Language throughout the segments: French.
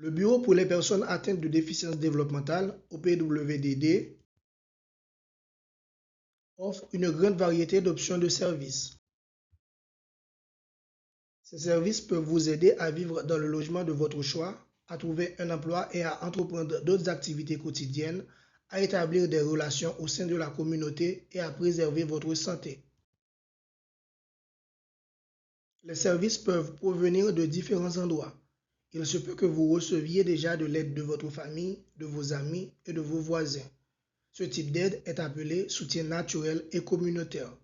Le Bureau pour les personnes atteintes de déficience développementale, OPWDD, offre une grande variété d'options de services. Ces services peuvent vous aider à vivre dans le logement de votre choix, à trouver un emploi et à entreprendre d'autres activités quotidiennes, à établir des relations au sein de la communauté et à préserver votre santé. Les services peuvent provenir de différents endroits. Il se peut que vous receviez déjà de l'aide de votre famille, de vos amis et de vos voisins. Ce type d'aide est appelé soutien naturel et communautaire.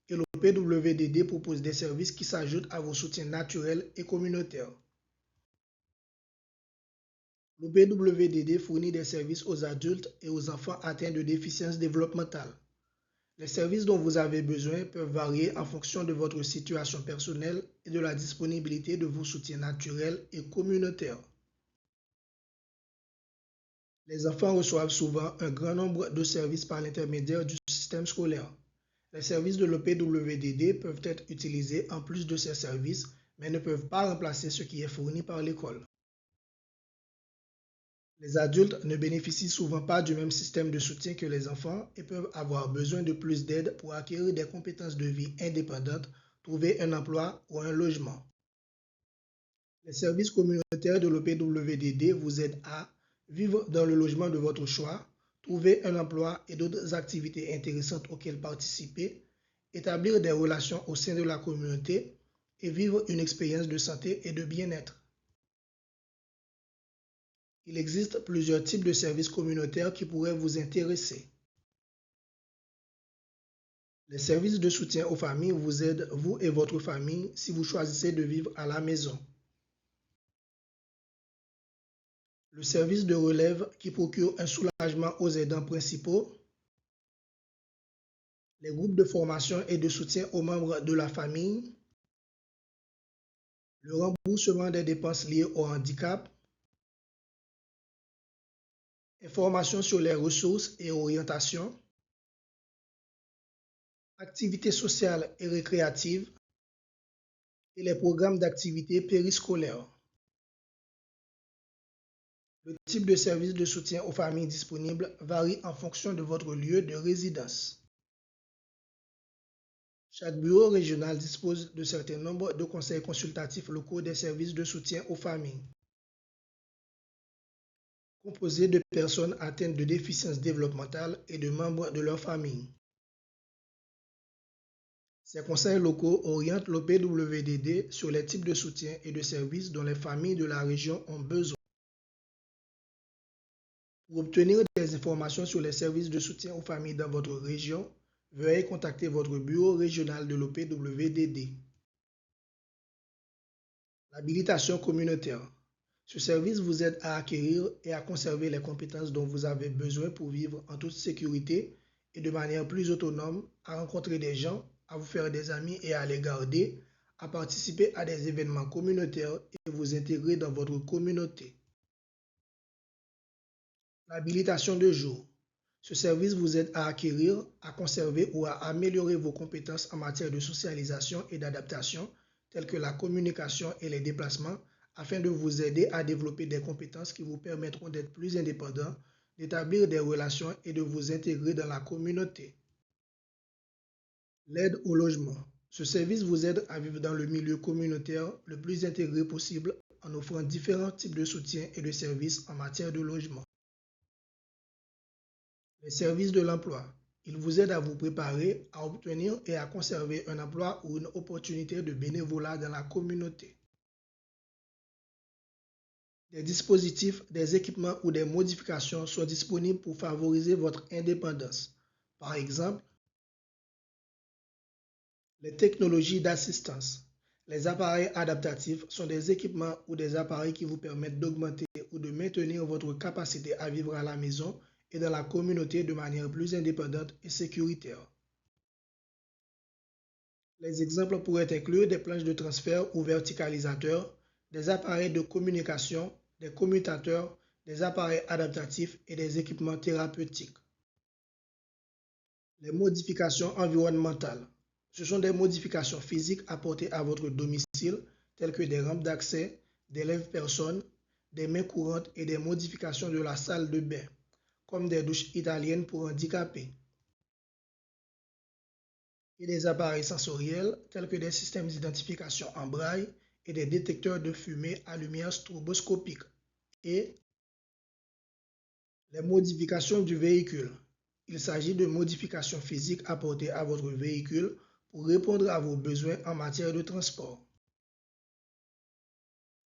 Et l'OPWDD propose des services qui s'ajoutent à vos soutiens naturels et communautaires. L'OPWDD fournit des services aux adultes et aux enfants atteints de déficience développementale. Les services dont vous avez besoin peuvent varier en fonction de votre situation personnelle et de la disponibilité de vos soutiens naturels et communautaires. Les enfants reçoivent souvent un grand nombre de services par l'intermédiaire du système scolaire. Les services de l'OPWDD peuvent être utilisés en plus de ces services, mais ne peuvent pas remplacer ce qui est fourni par l'école. Les adultes ne bénéficient souvent pas du même système de soutien que les enfants et peuvent avoir besoin de plus d'aide pour acquérir des compétences de vie indépendantes, trouver un emploi ou un logement. Les services communautaires de l'OPWDD vous aident à vivre dans le logement de votre choix, trouver un emploi et d'autres activités intéressantes auxquelles participer, établir des relations au sein de la communauté et vivre une expérience de santé et de bien-être. Il existe plusieurs types de services communautaires qui pourraient vous intéresser. Les services de soutien aux familles vous aident, vous et votre famille, si vous choisissez de vivre à la maison. Le service de relève qui procure un soulagement aux aidants principaux. Les groupes de formation et de soutien aux membres de la famille. Le remboursement des dépenses liées au handicap. Informations sur les ressources et orientations. Activités sociales et récréatives. Et les programmes d'activités périscolaires. Le type de service de soutien aux familles disponible varie en fonction de votre lieu de résidence. Chaque bureau régional dispose de certains nombres de conseils consultatifs locaux des services de soutien aux familles. Composés de personnes atteintes de déficience développementale et de membres de leur famille. Ces conseils locaux orientent l'OPWDD sur les types de soutien et de services dont les familles de la région ont besoin. Pour obtenir des informations sur les services de soutien aux familles dans votre région, veuillez contacter votre bureau régional de l'OPWDD. L'habilitation communautaire. Ce service vous aide à acquérir et à conserver les compétences dont vous avez besoin pour vivre en toute sécurité et de manière plus autonome, à rencontrer des gens, à vous faire des amis et à les garder, à participer à des événements communautaires et vous intégrer dans votre communauté. L'habilitation de jour. Ce service vous aide à acquérir, à conserver ou à améliorer vos compétences en matière de socialisation et d'adaptation, telles que la communication et les déplacements, afin de vous aider à développer des compétences qui vous permettront d'être plus indépendant, d'établir des relations et de vous intégrer dans la communauté. L'aide au logement. Ce service vous aide à vivre dans le milieu communautaire le plus intégré possible en offrant différents types de soutien et de services en matière de logement. Les services de l'emploi. Ils vous aident à vous préparer, à obtenir et à conserver un emploi ou une opportunité de bénévolat dans la communauté. Des dispositifs, des équipements ou des modifications sont disponibles pour favoriser votre indépendance. Par exemple, les technologies d'assistance. Les appareils adaptatifs sont des équipements ou des appareils qui vous permettent d'augmenter ou de maintenir votre capacité à vivre à la maison et dans la communauté de manière plus indépendante et sécuritaire. Les exemples pourraient inclure des planches de transfert ou verticalisateurs, des appareils de communication, des commutateurs, des appareils adaptatifs et des équipements thérapeutiques. Les modifications environnementales. Ce sont des modifications physiques apportées à votre domicile, telles que des rampes d'accès, des lève-personnes, des mains courantes et des modifications de la salle de bain, comme des douches italiennes pour handicapés, et des appareils sensoriels tels que des systèmes d'identification en braille et des détecteurs de fumée à lumière stroboscopique, et les modifications du véhicule. Il s'agit de modifications physiques apportées à votre véhicule pour répondre à vos besoins en matière de transport.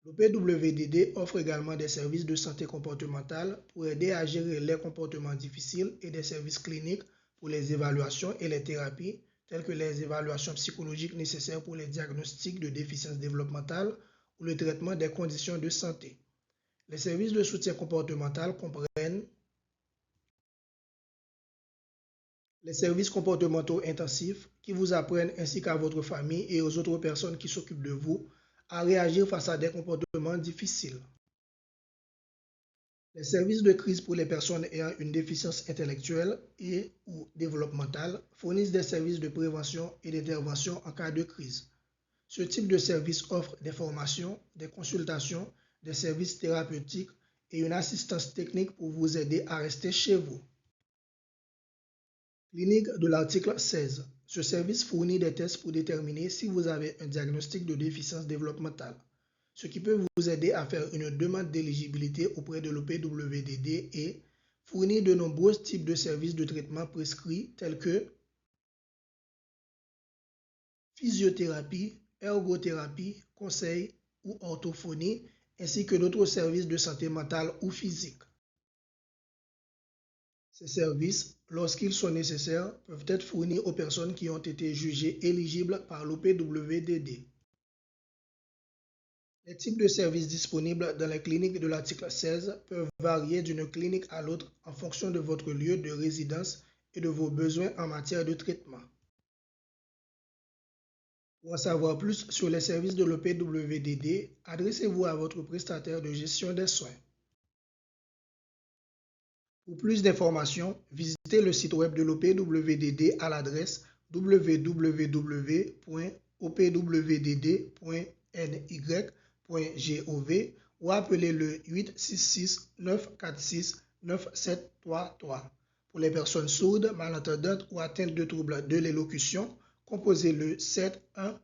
L'OPWDD offre également des services de santé comportementale pour aider à gérer les comportements difficiles et des services cliniques pour les évaluations et les thérapies, telles que les évaluations psychologiques nécessaires pour les diagnostics de déficience développementale ou le traitement des conditions de santé. Les services de soutien comportemental comprennent les services comportementaux intensifs qui vous apprennent ainsi qu'à votre famille et aux autres personnes qui s'occupent de vous à réagir face à des comportements difficiles. Les services de crise pour les personnes ayant une déficience intellectuelle et ou développementale fournissent des services de prévention et d'intervention en cas de crise. Ce type de service offre des formations, des consultations, des services thérapeutiques et une assistance technique pour vous aider à rester chez vous. Clinique de l'article 16. Ce service fournit des tests pour déterminer si vous avez un diagnostic de déficience développementale, ce qui peut vous aider à faire une demande d'éligibilité auprès de l'OPWDD et fournir de nombreux types de services de traitement prescrits tels que physiothérapie, ergothérapie, conseil ou orthophonie, ainsi que d'autres services de santé mentale ou physique. Ces services, lorsqu'ils sont nécessaires, peuvent être fournis aux personnes qui ont été jugées éligibles par l'OPWDD. Les types de services disponibles dans les cliniques de l'article 16 peuvent varier d'une clinique à l'autre en fonction de votre lieu de résidence et de vos besoins en matière de traitement. Pour en savoir plus sur les services de l'OPWDD, adressez-vous à votre prestataire de gestion des soins. Pour plus d'informations, visitez le site web de l'OPWDD à l'adresse www.opwdd.ny.gov ou appelez le 866 946 9733. Pour les personnes sourdes, malentendantes ou atteintes de troubles de l'élocution, composez le 711.